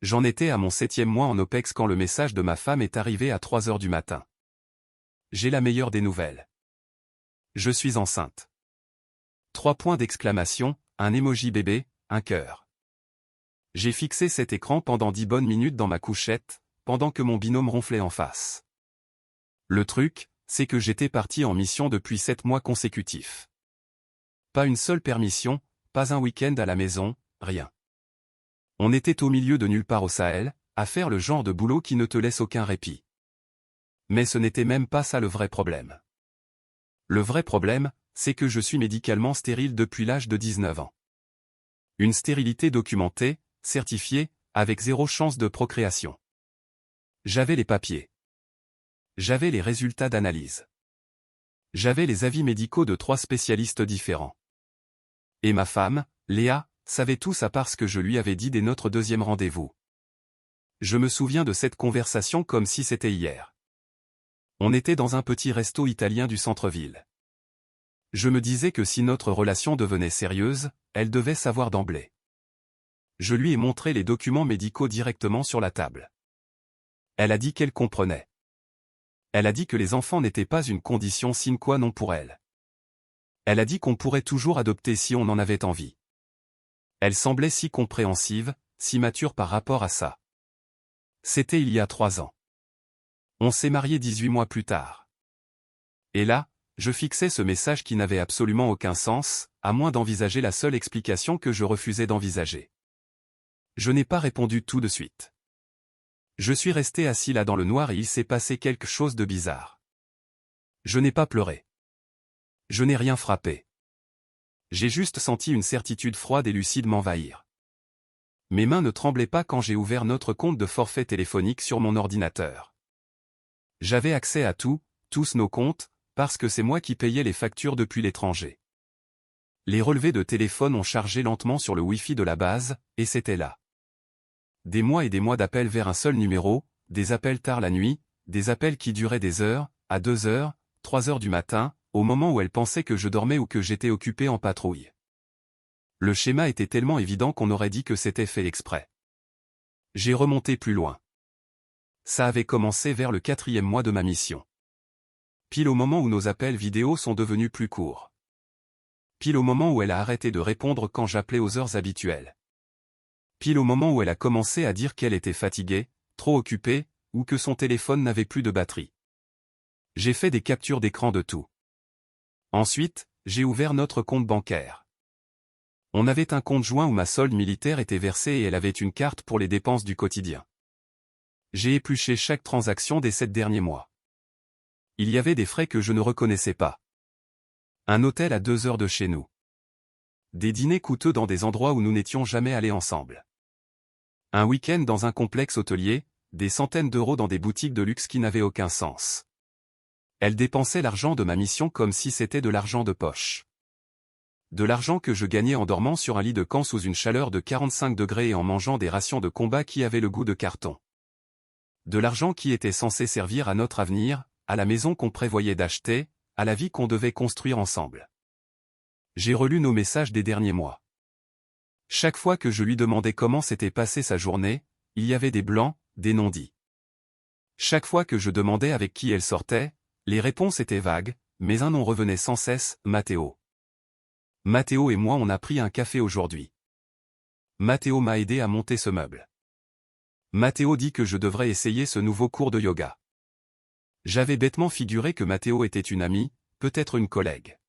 J'en étais à mon 7e mois en OPEX quand le message de ma femme est arrivé à 3 heures du matin. J'ai la meilleure des nouvelles. Je suis enceinte. 3 points d'exclamation, un emoji bébé, un cœur. J'ai fixé cet écran pendant 10 bonnes minutes dans ma couchette, pendant que mon binôme ronflait en face. Le truc, c'est que j'étais parti en mission depuis 7 mois consécutifs. Pas une seule permission, pas un week-end à la maison, rien. On était au milieu de nulle part au Sahel, à faire le genre de boulot qui ne te laisse aucun répit. Mais ce n'était même pas ça le vrai problème. Le vrai problème, c'est que je suis médicalement stérile depuis l'âge de 19 ans. Une stérilité documentée, certifiée, avec 0 chance de procréation. J'avais les papiers. J'avais les résultats d'analyse. J'avais les avis médicaux de 3 spécialistes différents. Et ma femme, Léa, savait tout ça parce que je lui avais dit dès notre 2e rendez-vous. Je me souviens de cette conversation comme si c'était hier. On était dans un petit resto italien du centre-ville. Je me disais que si notre relation devenait sérieuse, elle devait savoir d'emblée. Je lui ai montré les documents médicaux directement sur la table. Elle a dit qu'elle comprenait. Elle a dit que les enfants n'étaient pas une condition sine qua non pour elle. Elle a dit qu'on pourrait toujours adopter si on en avait envie. Elle semblait si compréhensive, si mature par rapport à ça. C'était il y a 3 ans. On s'est mariés 18 mois plus tard. Et là, je fixais ce message qui n'avait absolument aucun sens, à moins d'envisager la seule explication que je refusais d'envisager. Je n'ai pas répondu tout de suite. Je suis resté assis là dans le noir et il s'est passé quelque chose de bizarre. Je n'ai pas pleuré. Je n'ai rien frappé. J'ai juste senti une certitude froide et lucide m'envahir. Mes mains ne tremblaient pas quand j'ai ouvert notre compte de forfait téléphonique sur mon ordinateur. J'avais accès à tout, tous nos comptes, parce que c'est moi qui payais les factures depuis l'étranger. Les relevés de téléphone ont chargé lentement sur le Wi-Fi de la base, et c'était là. Des mois et des mois d'appels vers un seul numéro, des appels tard la nuit, des appels qui duraient des heures, à 2 heures, 3 heures du matin, au moment où elle pensait que je dormais ou que j'étais occupé en patrouille. Le schéma était tellement évident qu'on aurait dit que c'était fait exprès. J'ai remonté plus loin. Ça avait commencé vers le 4e mois de ma mission. Pile au moment où nos appels vidéo sont devenus plus courts. Pile au moment où elle a arrêté de répondre quand j'appelais aux heures habituelles. Pile au moment où elle a commencé à dire qu'elle était fatiguée, trop occupée, ou que son téléphone n'avait plus de batterie. J'ai fait des captures d'écran de tout. Ensuite, j'ai ouvert notre compte bancaire. On avait un compte joint où ma solde militaire était versée et elle avait une carte pour les dépenses du quotidien. J'ai épluché chaque transaction des 7 derniers mois. Il y avait des frais que je ne reconnaissais pas. Un hôtel à 2 heures de chez nous. Des dîners coûteux dans des endroits où nous n'étions jamais allés ensemble. Un week-end dans un complexe hôtelier, des centaines d'euros dans des boutiques de luxe qui n'avaient aucun sens. Elle dépensait l'argent de ma mission comme si c'était de l'argent de poche. De l'argent que je gagnais en dormant sur un lit de camp sous une chaleur de 45 degrés et en mangeant des rations de combat qui avaient le goût de carton. De l'argent qui était censé servir à notre avenir, à la maison qu'on prévoyait d'acheter, à la vie qu'on devait construire ensemble. J'ai relu nos messages des derniers mois. Chaque fois que je lui demandais comment s'était passée sa journée, il y avait des blancs, des non-dits. Chaque fois que je demandais avec qui elle sortait, les réponses étaient vagues, mais un nom revenait sans cesse, Matteo. Matteo et moi on a pris un café aujourd'hui. Matteo m'a aidé à monter ce meuble. Matteo dit que je devrais essayer ce nouveau cours de yoga. J'avais bêtement figuré que Matteo était une amie, peut-être une collègue.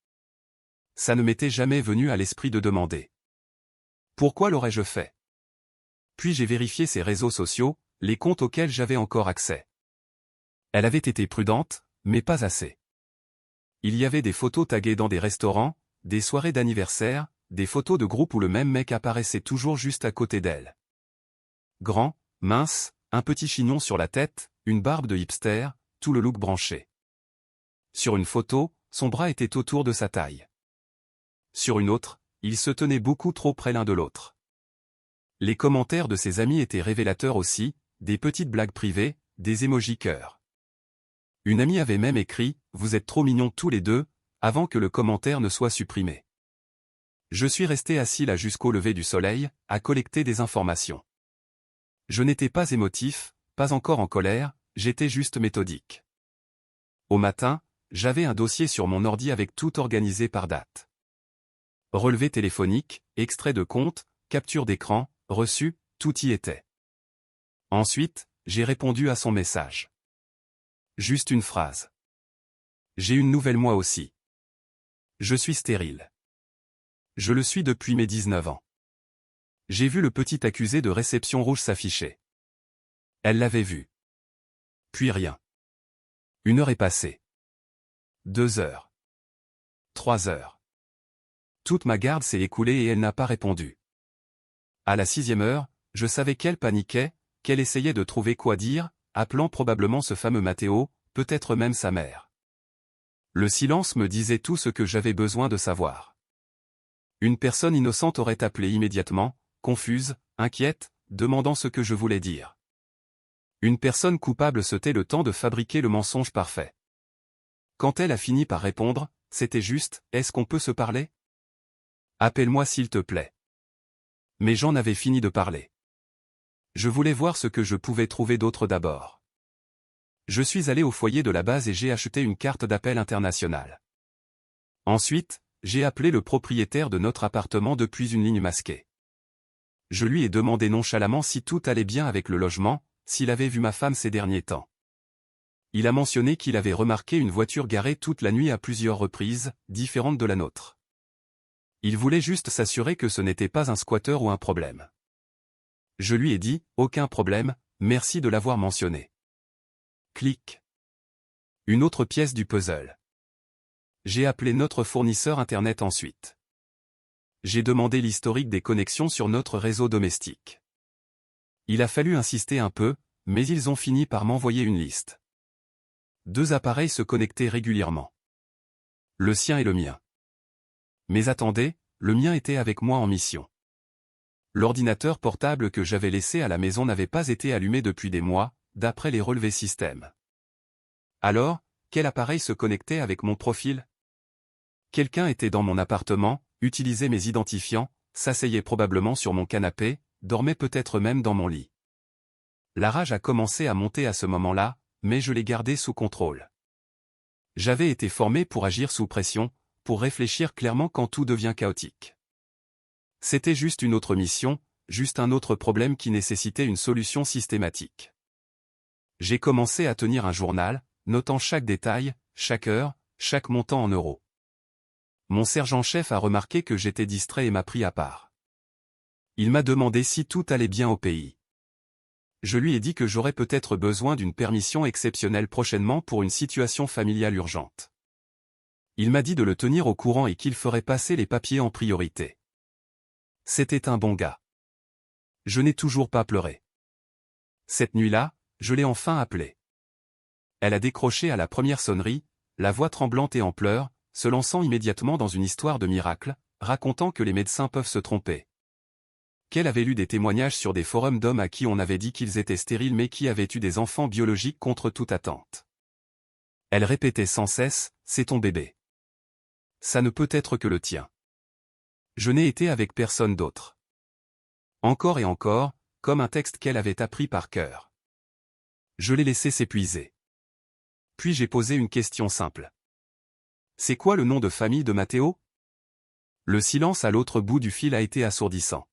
Ça ne m'était jamais venu à l'esprit de demander. Pourquoi l'aurais-je fait? Puis j'ai vérifié ses réseaux sociaux, les comptes auxquels j'avais encore accès. Elle avait été prudente, mais pas assez. Il y avait des photos taguées dans des restaurants, des soirées d'anniversaire, des photos de groupe où le même mec apparaissait toujours juste à côté d'elle. Grand, mince, un petit chignon sur la tête, une barbe de hipster, tout le look branché. Sur une photo, son bras était autour de sa taille. Sur une autre, ils se tenaient beaucoup trop près l'un de l'autre. Les commentaires de ses amis étaient révélateurs aussi, des petites blagues privées, des émojis cœur. Une amie avait même écrit « Vous êtes trop mignons tous les deux », avant que le commentaire ne soit supprimé. Je suis resté assis là jusqu'au lever du soleil, à collecter des informations. Je n'étais pas émotif, pas encore en colère, j'étais juste méthodique. Au matin, j'avais un dossier sur mon ordi avec tout organisé par date. Relevé téléphonique, extrait de compte, capture d'écran, reçu, tout y était. Ensuite, j'ai répondu à son message. Juste une phrase. J'ai une nouvelle moi aussi. Je suis stérile. Je le suis depuis mes 19 ans. J'ai vu le petit accusé de réception rouge s'afficher. Elle l'avait vu. Puis rien. 1 heure est passée. 2 heures. 3 heures. Toute ma garde s'est écoulée et elle n'a pas répondu. À la 6e heure, je savais qu'elle paniquait, qu'elle essayait de trouver quoi dire, appelant probablement ce fameux Matteo, peut-être même sa mère. Le silence me disait tout ce que j'avais besoin de savoir. Une personne innocente aurait appelé immédiatement, confuse, inquiète, demandant ce que je voulais dire. Une personne coupable se tait le temps de fabriquer le mensonge parfait. Quand elle a fini par répondre, c'était juste « Est-ce qu'on peut se parler ? Appelle-moi s'il te plaît. » Mais j'en avais fini de parler. Je voulais voir ce que je pouvais trouver d'autre d'abord. Je suis allé au foyer de la base et j'ai acheté une carte d'appel internationale. Ensuite, j'ai appelé le propriétaire de notre appartement depuis une ligne masquée. Je lui ai demandé nonchalamment si tout allait bien avec le logement, s'il avait vu ma femme ces derniers temps. Il a mentionné qu'il avait remarqué une voiture garée toute la nuit à plusieurs reprises, différentes de la nôtre. Il voulait juste s'assurer que ce n'était pas un squatteur ou un problème. Je lui ai dit, aucun problème, merci de l'avoir mentionné. Clic. Une autre pièce du puzzle. J'ai appelé notre fournisseur Internet ensuite. J'ai demandé l'historique des connexions sur notre réseau domestique. Il a fallu insister un peu, mais ils ont fini par m'envoyer une liste. 2 appareils se connectaient régulièrement. Le sien et le mien. Mais attendez, le mien était avec moi en mission. L'ordinateur portable que j'avais laissé à la maison n'avait pas été allumé depuis des mois, d'après les relevés système. Alors, quel appareil se connectait avec mon profil ? Quelqu'un était dans mon appartement, utilisait mes identifiants, s'asseyait probablement sur mon canapé, dormait peut-être même dans mon lit. La rage a commencé à monter à ce moment-là, mais je l'ai gardé sous contrôle. J'avais été formé pour agir sous pression, pour réfléchir clairement quand tout devient chaotique. C'était juste une autre mission, juste un autre problème qui nécessitait une solution systématique. J'ai commencé à tenir un journal, notant chaque détail, chaque heure, chaque montant en euros. Mon sergent-chef a remarqué que j'étais distrait et m'a pris à part. Il m'a demandé si tout allait bien au pays. Je lui ai dit que j'aurais peut-être besoin d'une permission exceptionnelle prochainement pour une situation familiale urgente. Il m'a dit de le tenir au courant et qu'il ferait passer les papiers en priorité. C'était un bon gars. Je n'ai toujours pas pleuré. Cette nuit-là, je l'ai enfin appelée. Elle a décroché à la première sonnerie, la voix tremblante et en pleurs, se lançant immédiatement dans une histoire de miracle, racontant que les médecins peuvent se tromper. Qu'elle avait lu des témoignages sur des forums d'hommes à qui on avait dit qu'ils étaient stériles mais qui avaient eu des enfants biologiques contre toute attente. Elle répétait sans cesse, « C'est ton bébé. Ça ne peut être que le tien. » Je n'ai été avec personne d'autre. Encore et encore, comme un texte qu'elle avait appris par cœur. Je l'ai laissé s'épuiser. Puis j'ai posé une question simple. C'est quoi le nom de famille de Matteo ? Le silence à l'autre bout du fil a été assourdissant.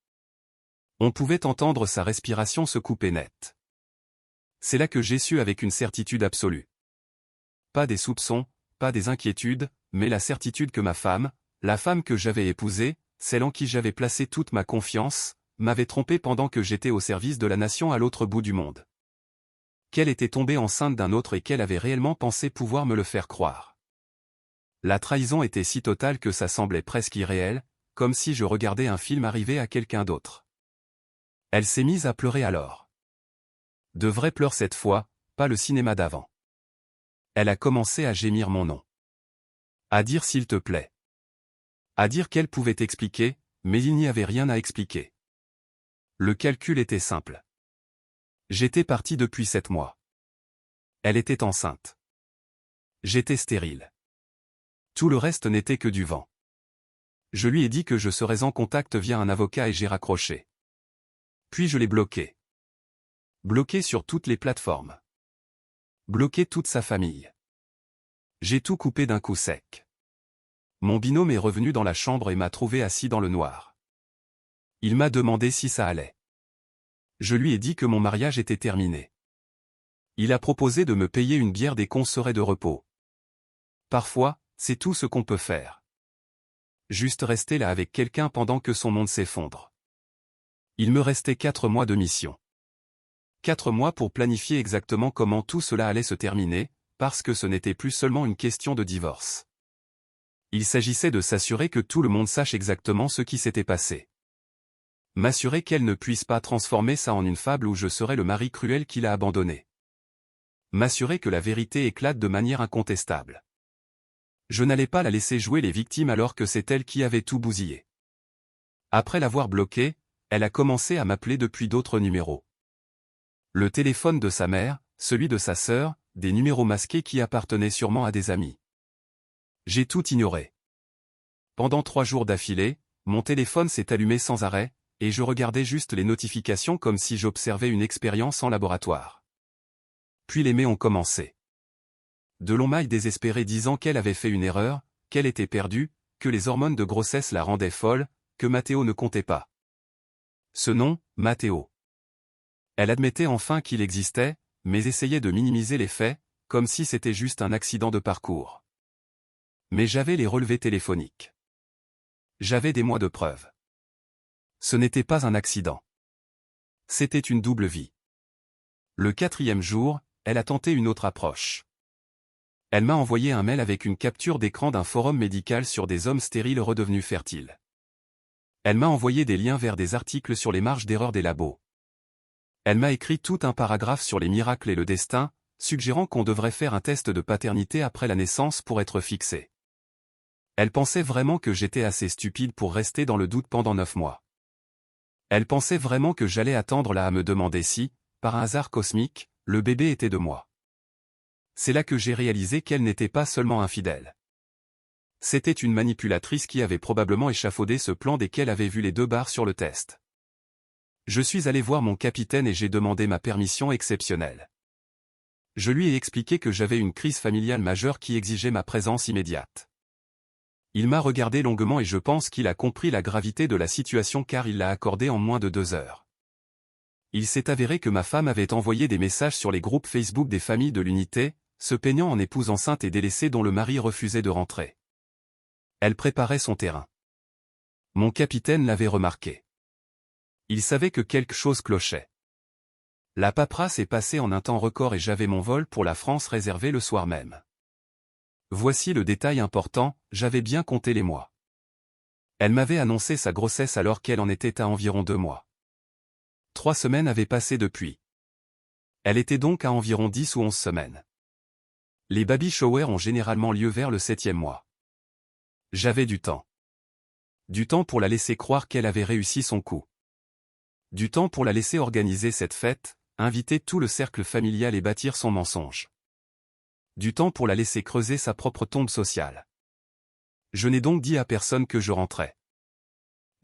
On pouvait entendre sa respiration se couper net. C'est là que j'ai su avec une certitude absolue. Pas des soupçons, pas des inquiétudes, mais la certitude que ma femme, la femme que j'avais épousée, celle en qui j'avais placé toute ma confiance, m'avait trompé pendant que j'étais au service de la nation à l'autre bout du monde. Qu'elle était tombée enceinte d'un autre et qu'elle avait réellement pensé pouvoir me le faire croire. La trahison était si totale que ça semblait presque irréel, comme si je regardais un film arriver à quelqu'un d'autre. Elle s'est mise à pleurer alors. De vrais pleurs cette fois, pas le cinéma d'avant. Elle a commencé à gémir mon nom. À dire s'il te plaît. À dire qu'elle pouvait expliquer, mais il n'y avait rien à expliquer. Le calcul était simple. J'étais parti depuis 7 mois. Elle était enceinte. J'étais stérile. Tout le reste n'était que du vent. Je lui ai dit que je serais en contact via un avocat et j'ai raccroché. Puis je l'ai bloqué. Bloqué sur toutes les plateformes. Bloqué toute sa famille. J'ai tout coupé d'un coup sec. Mon binôme est revenu dans la chambre et m'a trouvé assis dans le noir. Il m'a demandé si ça allait. Je lui ai dit que mon mariage était terminé. Il a proposé de me payer une bière dès qu'on serait de repos. Parfois, c'est tout ce qu'on peut faire. Juste rester là avec quelqu'un pendant que son monde s'effondre. Il me restait 4 mois de mission. 4 mois pour planifier exactement comment tout cela allait se terminer, parce que ce n'était plus seulement une question de divorce. Il s'agissait de s'assurer que tout le monde sache exactement ce qui s'était passé. M'assurer qu'elle ne puisse pas transformer ça en une fable où je serais le mari cruel qui l'a abandonné. M'assurer que la vérité éclate de manière incontestable. Je n'allais pas la laisser jouer les victimes alors que c'est elle qui avait tout bousillé. Après l'avoir bloquée, elle a commencé à m'appeler depuis d'autres numéros. Le téléphone de sa mère, celui de sa sœur, des numéros masqués qui appartenaient sûrement à des amis. J'ai tout ignoré. Pendant 3 jours d'affilée, mon téléphone s'est allumé sans arrêt, et je regardais juste les notifications comme si j'observais une expérience en laboratoire. Puis les mails ont commencé. De longs mails désespérés disant qu'elle avait fait une erreur, qu'elle était perdue, que les hormones de grossesse la rendaient folle, que Matteo ne comptait pas. Ce nom, Matteo. Elle admettait enfin qu'il existait, mais essayait de minimiser les faits, comme si c'était juste un accident de parcours. Mais j'avais les relevés téléphoniques. J'avais des mois de preuves. Ce n'était pas un accident. C'était une double vie. Le 4e jour, elle a tenté une autre approche. Elle m'a envoyé un mail avec une capture d'écran d'un forum médical sur des hommes stériles redevenus fertiles. Elle m'a envoyé des liens vers des articles sur les marges d'erreur des labos. Elle m'a écrit tout un paragraphe sur les miracles et le destin, suggérant qu'on devrait faire un test de paternité après la naissance pour être fixé. Elle pensait vraiment que j'étais assez stupide pour rester dans le doute pendant 9 mois. Elle pensait vraiment que j'allais attendre là à me demander si, par un hasard cosmique, le bébé était de moi. C'est là que j'ai réalisé qu'elle n'était pas seulement infidèle. C'était une manipulatrice qui avait probablement échafaudé ce plan dès qu'elle avait vu les 2 barres sur le test. Je suis allé voir mon capitaine et j'ai demandé ma permission exceptionnelle. Je lui ai expliqué que j'avais une crise familiale majeure qui exigeait ma présence immédiate. Il m'a regardé longuement et je pense qu'il a compris la gravité de la situation car il l'a accordé en moins de 2 heures. Il s'est avéré que ma femme avait envoyé des messages sur les groupes Facebook des familles de l'unité, se peignant en épouse enceinte et délaissée dont le mari refusait de rentrer. Elle préparait son terrain. Mon capitaine l'avait remarqué. Il savait que quelque chose clochait. La paperasse est passée en un temps record et j'avais mon vol pour la France réservé le soir même. Voici le détail important, j'avais bien compté les mois. Elle m'avait annoncé sa grossesse alors qu'elle en était à environ 2 mois. 3 semaines avaient passé depuis. Elle était donc à environ 10 ou 11 semaines. Les baby showers ont généralement lieu vers le 7e mois. J'avais du temps. Du temps pour la laisser croire qu'elle avait réussi son coup. Du temps pour la laisser organiser cette fête, inviter tout le cercle familial et bâtir son mensonge. Du temps pour la laisser creuser sa propre tombe sociale. Je n'ai donc dit à personne que je rentrais.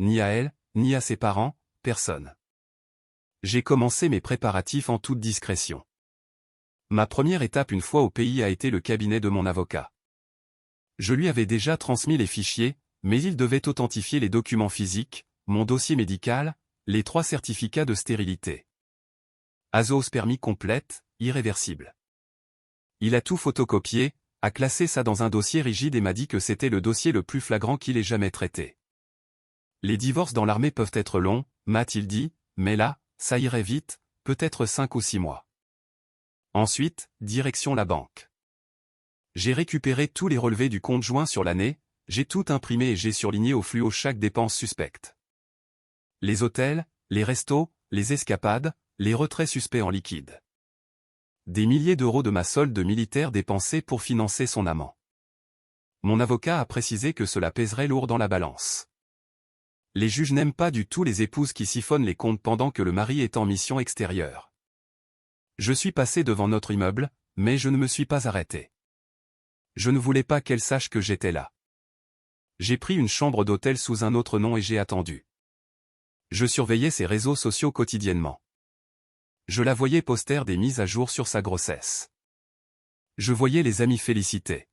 Ni à elle, ni à ses parents, personne. J'ai commencé mes préparatifs en toute discrétion. Ma première étape une fois au pays a été le cabinet de mon avocat. Je lui avais déjà transmis les fichiers, mais il devait authentifier les documents physiques, mon dossier médical, les 3 certificats de stérilité. Azoospermie complète, irréversible. Il a tout photocopié, a classé ça dans un dossier rigide et m'a dit que c'était le dossier le plus flagrant qu'il ait jamais traité. Les divorces dans l'armée peuvent être longs, m'a-t-il dit, mais là, ça irait vite, peut-être 5 ou 6 mois. Ensuite, direction la banque. J'ai récupéré tous les relevés du compte joint sur l'année, j'ai tout imprimé et j'ai surligné au fluo chaque dépense suspecte. Les hôtels, les restos, les escapades, les retraits suspects en liquide. Des milliers d'euros de ma solde militaire dépensés pour financer son amant. Mon avocat a précisé que cela pèserait lourd dans la balance. Les juges n'aiment pas du tout les épouses qui siphonnent les comptes pendant que le mari est en mission extérieure. Je suis passé devant notre immeuble, mais je ne me suis pas arrêté. Je ne voulais pas qu'elle sache que j'étais là. J'ai pris une chambre d'hôtel sous un autre nom et j'ai attendu. Je surveillais ses réseaux sociaux quotidiennement. Je la voyais poster des mises à jour sur sa grossesse. Je voyais les amis féliciter.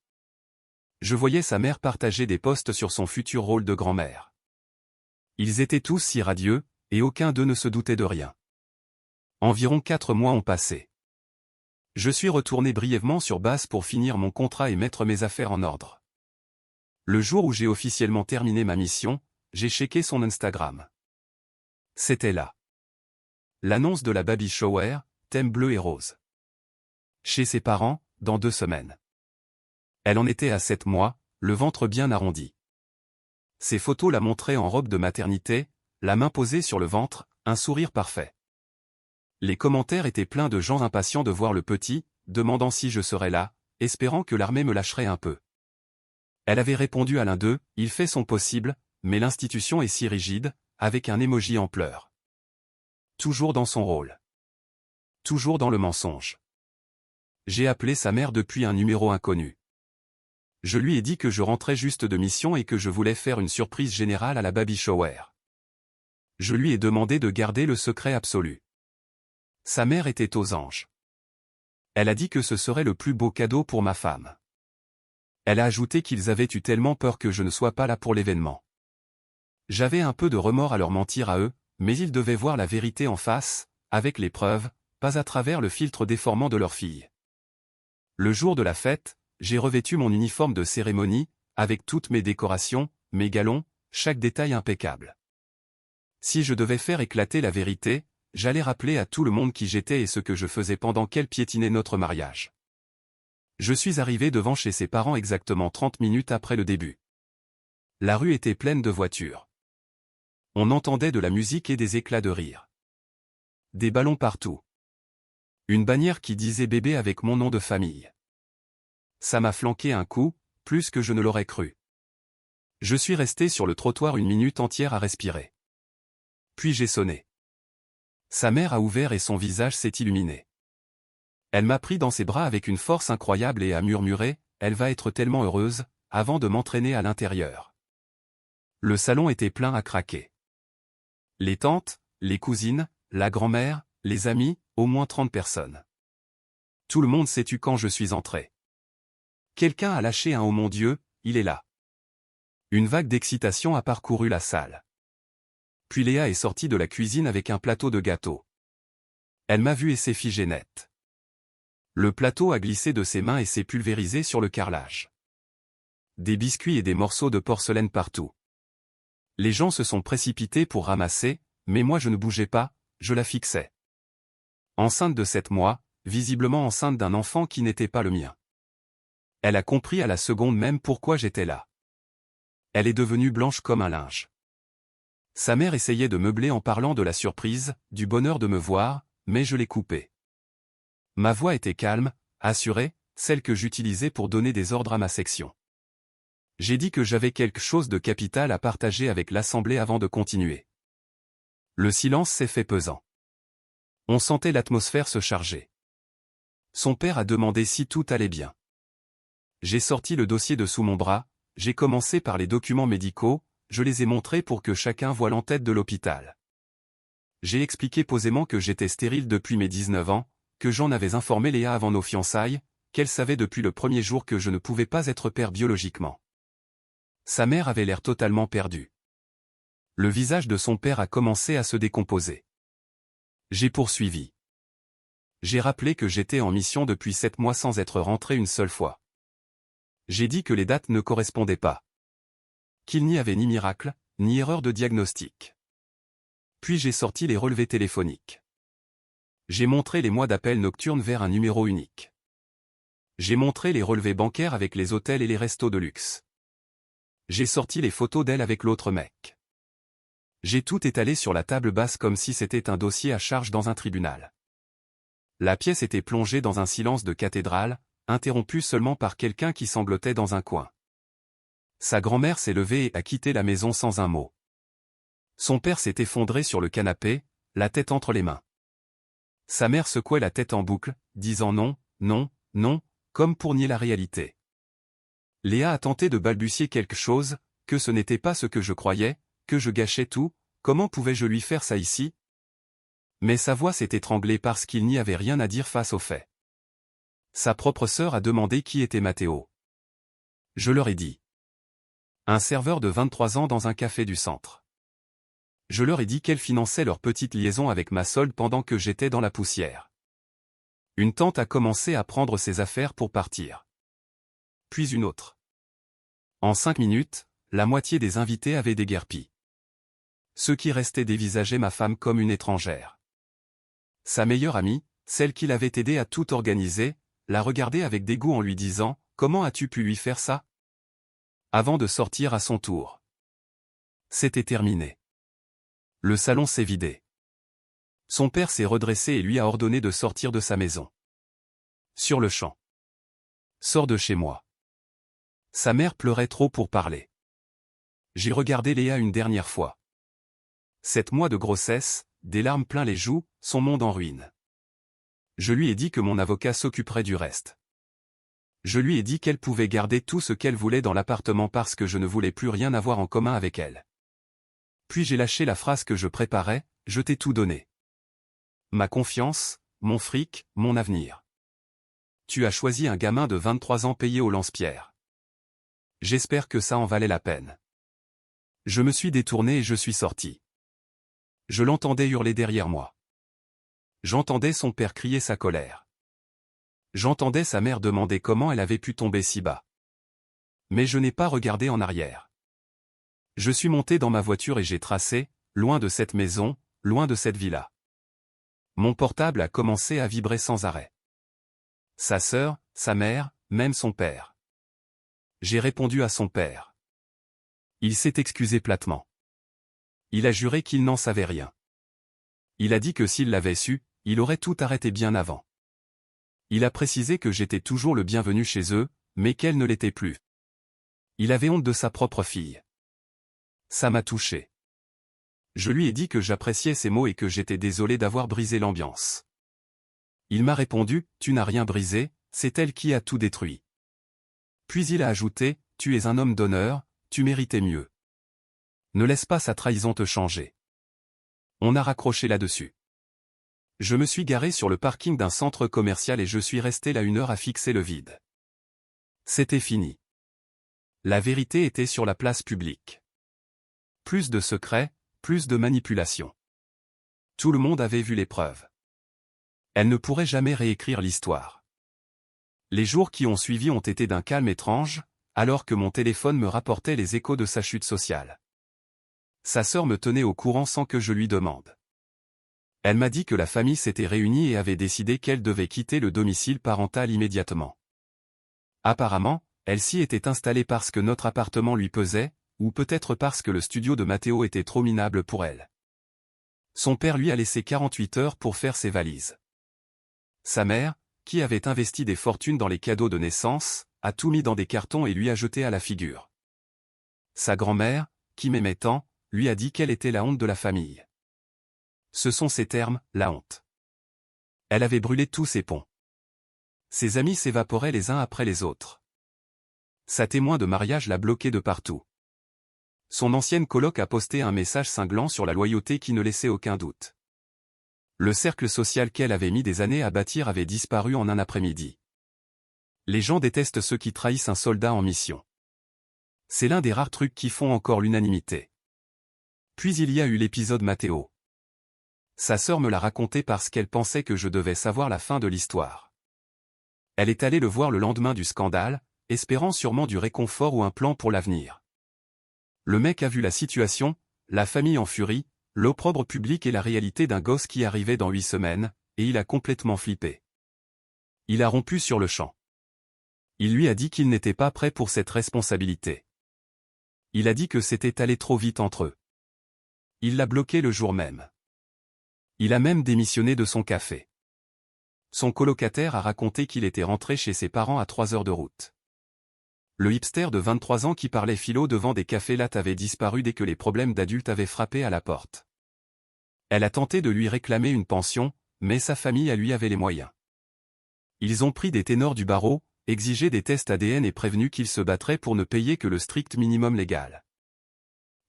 Je voyais sa mère partager des posts sur son futur rôle de grand-mère. Ils étaient tous si radieux, et aucun d'eux ne se doutait de rien. Environ 4 mois ont passé. Je suis retourné brièvement sur base pour finir mon contrat et mettre mes affaires en ordre. Le jour où j'ai officiellement terminé ma mission, j'ai checké son Instagram. C'était là. L'annonce de la baby shower, thème bleu et rose. Chez ses parents, dans 2 semaines. Elle en était à 7 mois, le ventre bien arrondi. Ses photos la montraient en robe de maternité, la main posée sur le ventre, un sourire parfait. Les commentaires étaient pleins de gens impatients de voir le petit, demandant si je serais là, espérant que l'armée me lâcherait un peu. Elle avait répondu à l'un d'eux, il fait son possible, mais l'institution est si rigide, avec un emoji en pleurs. Toujours dans son rôle. Toujours dans le mensonge. J'ai appelé sa mère depuis un numéro inconnu. Je lui ai dit que je rentrais juste de mission et que je voulais faire une surprise générale à la baby shower. Je lui ai demandé de garder le secret absolu. Sa mère était aux anges. Elle a dit que ce serait le plus beau cadeau pour ma femme. Elle a ajouté qu'ils avaient eu tellement peur que je ne sois pas là pour l'événement. J'avais un peu de remords à leur mentir à eux, mais ils devaient voir la vérité en face, avec les preuves, pas à travers le filtre déformant de leur fille. Le jour de la fête, j'ai revêtu mon uniforme de cérémonie, avec toutes mes décorations, mes galons, chaque détail impeccable. Si je devais faire éclater la vérité, j'allais rappeler à tout le monde qui j'étais et ce que je faisais pendant qu'elle piétinait notre mariage. Je suis arrivé devant chez ses parents exactement 30 minutes après le début. La rue était pleine de voitures. On entendait de la musique et des éclats de rire. Des ballons partout. Une bannière qui disait bébé avec mon nom de famille. Ça m'a flanqué un coup, plus que je ne l'aurais cru. Je suis resté sur le trottoir une minute entière à respirer. Puis j'ai sonné. Sa mère a ouvert et son visage s'est illuminé. Elle m'a pris dans ses bras avec une force incroyable et a murmuré, « Elle va être tellement heureuse », avant de m'entraîner à l'intérieur. Le salon était plein à craquer. Les tantes, les cousines, la grand-mère, les amis, au moins 30 personnes. Tout le monde s'est tu quand je suis entré. Quelqu'un a lâché un « Oh mon Dieu, il est là ». Une vague d'excitation a parcouru la salle. Puis Léa est sortie de la cuisine avec un plateau de gâteaux. Elle m'a vu et s'est figée net. Le plateau a glissé de ses mains et s'est pulvérisé sur le carrelage. Des biscuits et des morceaux de porcelaine partout. Les gens se sont précipités pour ramasser, mais moi je ne bougeais pas, je la fixais. Enceinte de 7 mois, visiblement enceinte d'un enfant qui n'était pas le mien. Elle a compris à la seconde même pourquoi j'étais là. Elle est devenue blanche comme un linge. Sa mère essayait de meubler en parlant de la surprise, du bonheur de me voir, mais je l'ai coupée. Ma voix était calme, assurée, celle que j'utilisais pour donner des ordres à ma section. J'ai dit que j'avais quelque chose de capital à partager avec l'assemblée avant de continuer. Le silence s'est fait pesant. On sentait l'atmosphère se charger. Son père a demandé si tout allait bien. J'ai sorti le dossier de sous mon bras, j'ai commencé par les documents médicaux, je les ai montrés pour que chacun voie l'entête de l'hôpital. J'ai expliqué posément que j'étais stérile depuis mes 19 ans, que j'en avais informé Léa avant nos fiançailles, qu'elle savait depuis le premier jour que je ne pouvais pas être père biologiquement. Sa mère avait l'air totalement perdue. Le visage de son père a commencé à se décomposer. J'ai poursuivi. J'ai rappelé que j'étais en mission depuis 7 mois sans être rentré une seule fois. J'ai dit que les dates ne correspondaient pas. Qu'il n'y avait ni miracle, ni erreur de diagnostic. Puis j'ai sorti les relevés téléphoniques. J'ai montré les mois d'appel nocturnes vers un numéro unique. J'ai montré les relevés bancaires avec les hôtels et les restos de luxe. J'ai sorti les photos d'elle avec l'autre mec. J'ai tout étalé sur la table basse comme si c'était un dossier à charge dans un tribunal. La pièce était plongée dans un silence de cathédrale, interrompu seulement par quelqu'un qui sanglotait dans un coin. Sa grand-mère s'est levée et a quitté la maison sans un mot. Son père s'est effondré sur le canapé, la tête entre les mains. Sa mère secouait la tête en boucle, disant non, non, non, comme pour nier la réalité. Léa a tenté de balbutier quelque chose, que ce n'était pas ce que je croyais, que je gâchais tout, comment pouvais-je lui faire ça ici? Mais sa voix s'est étranglée parce qu'il n'y avait rien à dire face aux faits. Sa propre sœur a demandé qui était Matteo. Je leur ai dit. Un serveur de 23 ans dans un café du centre. Je leur ai dit qu'elle finançait leur petite liaison avec ma solde pendant que j'étais dans la poussière. Une tante a commencé à prendre ses affaires pour partir. Puis une autre. En 5 minutes, la moitié des invités avaient déguerpi. Ceux qui restaient dévisageaient ma femme comme une étrangère. Sa meilleure amie, celle qui l'avait aidé à tout organiser, la regardait avec dégoût en lui disant « Comment as-tu pu lui faire ça ?» avant de sortir à son tour. C'était terminé. Le salon s'est vidé. Son père s'est redressé et lui a ordonné de sortir de sa maison. Sur le champ. Sors de chez moi. Sa mère pleurait trop pour parler. J'ai regardé Léa une dernière fois. 7 mois de grossesse, des larmes plein les joues, son monde en ruine. Je lui ai dit que mon avocat s'occuperait du reste. Je lui ai dit qu'elle pouvait garder tout ce qu'elle voulait dans l'appartement parce que je ne voulais plus rien avoir en commun avec elle. Puis j'ai lâché la phrase que je préparais, je t'ai tout donné. Ma confiance, mon fric, mon avenir. Tu as choisi un gamin de 23 ans payé au lance-pierre. J'espère que ça en valait la peine. Je me suis détourné et je suis sorti. Je l'entendais hurler derrière moi. J'entendais son père crier sa colère. J'entendais sa mère demander comment elle avait pu tomber si bas. Mais je n'ai pas regardé en arrière. Je suis monté dans ma voiture et j'ai tracé, loin de cette maison, loin de cette villa. Mon portable a commencé à vibrer sans arrêt. Sa sœur, sa mère, même son père. J'ai répondu à son père. Il s'est excusé platement. Il a juré qu'il n'en savait rien. Il a dit que s'il l'avait su, il aurait tout arrêté bien avant. Il a précisé que j'étais toujours le bienvenu chez eux, mais qu'elle ne l'était plus. Il avait honte de sa propre fille. Ça m'a touché. Je lui ai dit que j'appréciais ses mots et que j'étais désolé d'avoir brisé l'ambiance. Il m'a répondu, tu n'as rien brisé, c'est elle qui a tout détruit. Puis il a ajouté, tu es un homme d'honneur, tu méritais mieux. Ne laisse pas sa trahison te changer. On a raccroché là-dessus. Je me suis garé sur le parking d'un centre commercial et je suis resté là 1 heure à fixer le vide. C'était fini. La vérité était sur la place publique. Plus de secrets, plus de manipulation. Tout le monde avait vu les preuves. Elle ne pourrait jamais réécrire l'histoire. Les jours qui ont suivi ont été d'un calme étrange, alors que mon téléphone me rapportait les échos de sa chute sociale. Sa sœur me tenait au courant sans que je lui demande. Elle m'a dit que la famille s'était réunie et avait décidé qu'elle devait quitter le domicile parental immédiatement. Apparemment, elle s'y était installée parce que notre appartement lui pesait, ou peut-être parce que le studio de Matteo était trop minable pour elle. Son père lui a laissé 48 heures pour faire ses valises. Sa mère, qui avait investi des fortunes dans les cadeaux de naissance, a tout mis dans des cartons et lui a jeté à la figure. Sa grand-mère, qui m'aimait tant, lui a dit qu'elle était la honte de la famille. Ce sont ses termes, la honte. Elle avait brûlé tous ses ponts. Ses amis s'évaporaient les uns après les autres. Sa témoin de mariage l'a bloqué de partout. Son ancienne coloc a posté un message cinglant sur la loyauté qui ne laissait aucun doute. Le cercle social qu'elle avait mis des années à bâtir avait disparu en un après-midi. Les gens détestent ceux qui trahissent un soldat en mission. C'est l'un des rares trucs qui font encore l'unanimité. Puis il y a eu l'épisode Matteo. Sa sœur me l'a raconté parce qu'elle pensait que je devais savoir la fin de l'histoire. Elle est allée le voir le lendemain du scandale, espérant sûrement du réconfort ou un plan pour l'avenir. Le mec a vu la situation, la famille en furie, l'opprobre public et la réalité d'un gosse qui arrivait dans 8 semaines, et il a complètement flippé. Il a rompu sur le champ. Il lui a dit qu'il n'était pas prêt pour cette responsabilité. Il a dit que c'était allé trop vite entre eux. Il l'a bloqué le jour même. Il a même démissionné de son café. Son colocataire a raconté qu'il était rentré chez ses parents à 3 heures de route. Le hipster de 23 ans qui parlait philo devant des cafés latte avait disparu dès que les problèmes d'adultes avaient frappé à la porte. Elle a tenté de lui réclamer une pension, mais sa famille à lui avait les moyens. Ils ont pris des ténors du barreau, exigé des tests ADN et prévenu qu'ils se battraient pour ne payer que le strict minimum légal.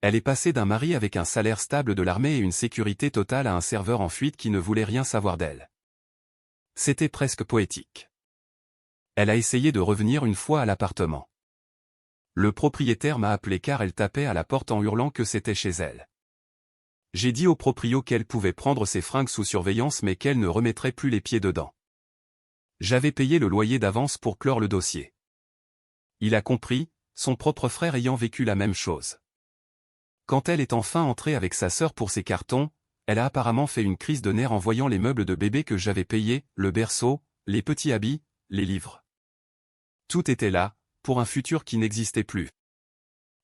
Elle est passée d'un mari avec un salaire stable de l'armée et une sécurité totale à un serveur en fuite qui ne voulait rien savoir d'elle. C'était presque poétique. Elle a essayé de revenir une fois à l'appartement. Le propriétaire m'a appelé car elle tapait à la porte en hurlant que c'était chez elle. J'ai dit au proprio qu'elle pouvait prendre ses fringues sous surveillance mais qu'elle ne remettrait plus les pieds dedans. J'avais payé le loyer d'avance pour clore le dossier. Il a compris, son propre frère ayant vécu la même chose. Quand elle est enfin entrée avec sa sœur pour ses cartons, elle a apparemment fait une crise de nerfs en voyant les meubles de bébé que j'avais payés, le berceau, les petits habits, les livres. Tout était là, pour un futur qui n'existait plus.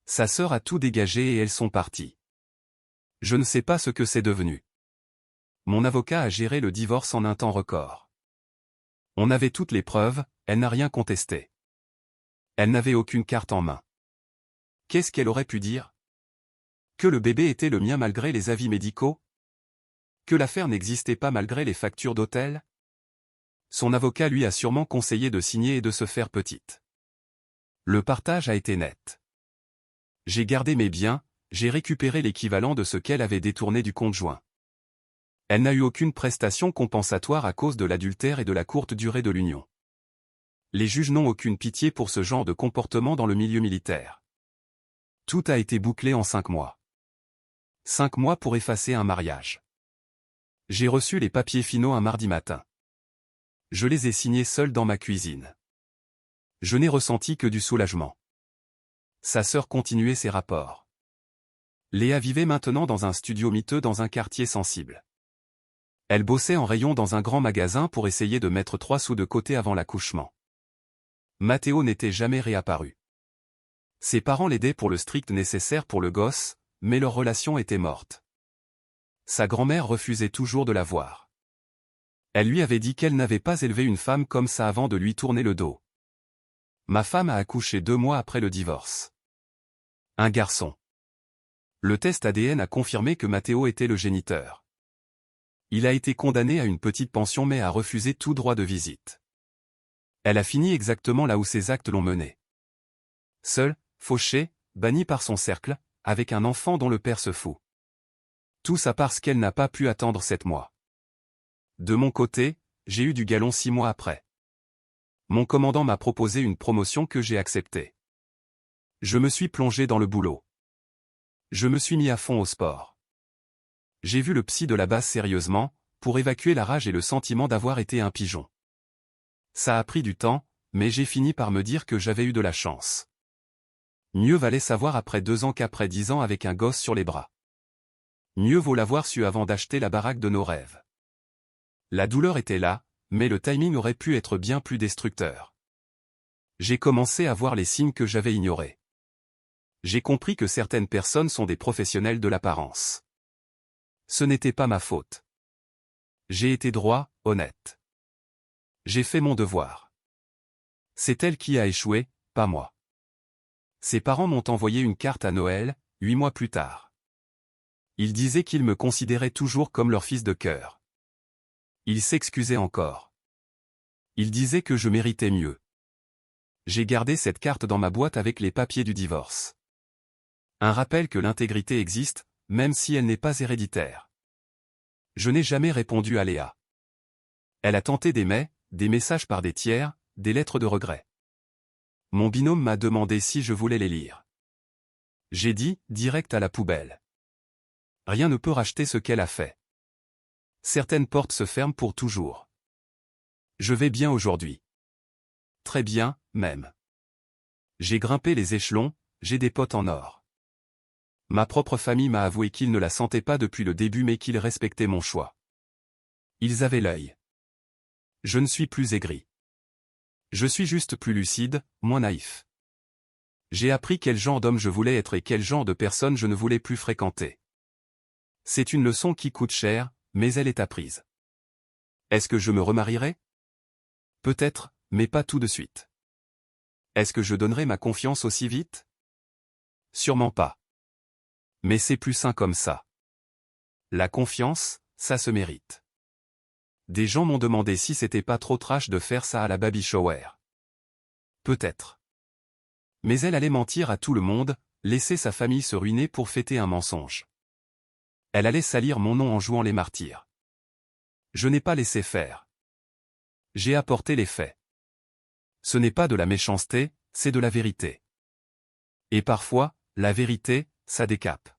Sa sœur a tout dégagé et elles sont parties. Je ne sais pas ce que c'est devenu. Mon avocat a géré le divorce en un temps record. On avait toutes les preuves, elle n'a rien contesté. Elle n'avait aucune carte en main. Qu'est-ce qu'elle aurait pu dire? Que le bébé était le mien malgré les avis médicaux? Que l'affaire n'existait pas malgré les factures d'hôtel? Son avocat lui a sûrement conseillé de signer et de se faire petite. Le partage a été net. J'ai gardé mes biens, j'ai récupéré l'équivalent de ce qu'elle avait détourné du conjoint. Elle n'a eu aucune prestation compensatoire à cause de l'adultère et de la courte durée de l'union. Les juges n'ont aucune pitié pour ce genre de comportement dans le milieu militaire. Tout a été bouclé en 5 mois. 5 mois pour effacer un mariage. J'ai reçu les papiers finaux un mardi matin. Je les ai signés seul dans ma cuisine. Je n'ai ressenti que du soulagement. Sa sœur continuait ses rapports. Léa vivait maintenant dans un studio miteux dans un quartier sensible. Elle bossait en rayon dans un grand magasin pour essayer de mettre 3 sous de côté avant l'accouchement. Mathéo n'était jamais réapparu. Ses parents l'aidaient pour le strict nécessaire pour le gosse, mais leur relation était morte. Sa grand-mère refusait toujours de la voir. Elle lui avait dit qu'elle n'avait pas élevé une femme comme ça avant de lui tourner le dos. Ma femme a accouché 2 mois après le divorce. Un garçon. Le test ADN a confirmé que Mathéo était le géniteur. Il a été condamné à une petite pension mais a refusé tout droit de visite. Elle a fini exactement là où ses actes l'ont mené. Seul, fauché, banni par son cercle, avec un enfant dont le père se fout. Tout ça parce qu'elle n'a pas pu attendre 7 mois. De mon côté, j'ai eu du galon 6 mois après. Mon commandant m'a proposé une promotion que j'ai acceptée. Je me suis plongé dans le boulot. Je me suis mis à fond au sport. J'ai vu le psy de la base sérieusement, pour évacuer la rage et le sentiment d'avoir été un pigeon. Ça a pris du temps, mais j'ai fini par me dire que j'avais eu de la chance. Mieux valait savoir après 2 ans qu'après 10 ans avec un gosse sur les bras. Mieux vaut l'avoir su avant d'acheter la baraque de nos rêves. La douleur était là, mais le timing aurait pu être bien plus destructeur. J'ai commencé à voir les signes que j'avais ignorés. J'ai compris que certaines personnes sont des professionnels de l'apparence. Ce n'était pas ma faute. J'ai été droit, honnête. J'ai fait mon devoir. C'est elle qui a échoué, pas moi. Ses parents m'ont envoyé une carte à Noël, 8 mois plus tard. Ils disaient qu'ils me considéraient toujours comme leur fils de cœur. Ils s'excusaient encore. Ils disaient que je méritais mieux. J'ai gardé cette carte dans ma boîte avec les papiers du divorce. Un rappel que l'intégrité existe, même si elle n'est pas héréditaire. Je n'ai jamais répondu à Léa. Elle a tenté des messages par des tiers, des lettres de regret. Mon binôme m'a demandé si je voulais les lire. J'ai dit, direct à la poubelle. Rien ne peut racheter ce qu'elle a fait. Certaines portes se ferment pour toujours. Je vais bien aujourd'hui. Très bien, même. J'ai grimpé les échelons, j'ai des potes en or. Ma propre famille m'a avoué qu'ils ne la sentaient pas depuis le début mais qu'ils respectaient mon choix. Ils avaient l'œil. Je ne suis plus aigri. Je suis juste plus lucide, moins naïf. J'ai appris quel genre d'homme je voulais être et quel genre de personne je ne voulais plus fréquenter. C'est une leçon qui coûte cher, mais elle est apprise. Est-ce que je me remarierai? Peut-être, mais pas tout de suite. Est-ce que je donnerai ma confiance aussi vite? Sûrement pas. Mais c'est plus sain comme ça. La confiance, ça se mérite. Des gens m'ont demandé si c'était pas trop trash de faire ça à la baby shower. Peut-être. Mais elle allait mentir à tout le monde, Laisser sa famille se ruiner pour fêter un mensonge. Elle allait salir mon nom en jouant les martyrs. Je n'ai pas laissé faire. J'ai apporté les faits. Ce n'est pas de la méchanceté, c'est de la vérité. Et parfois, la vérité, ça décape.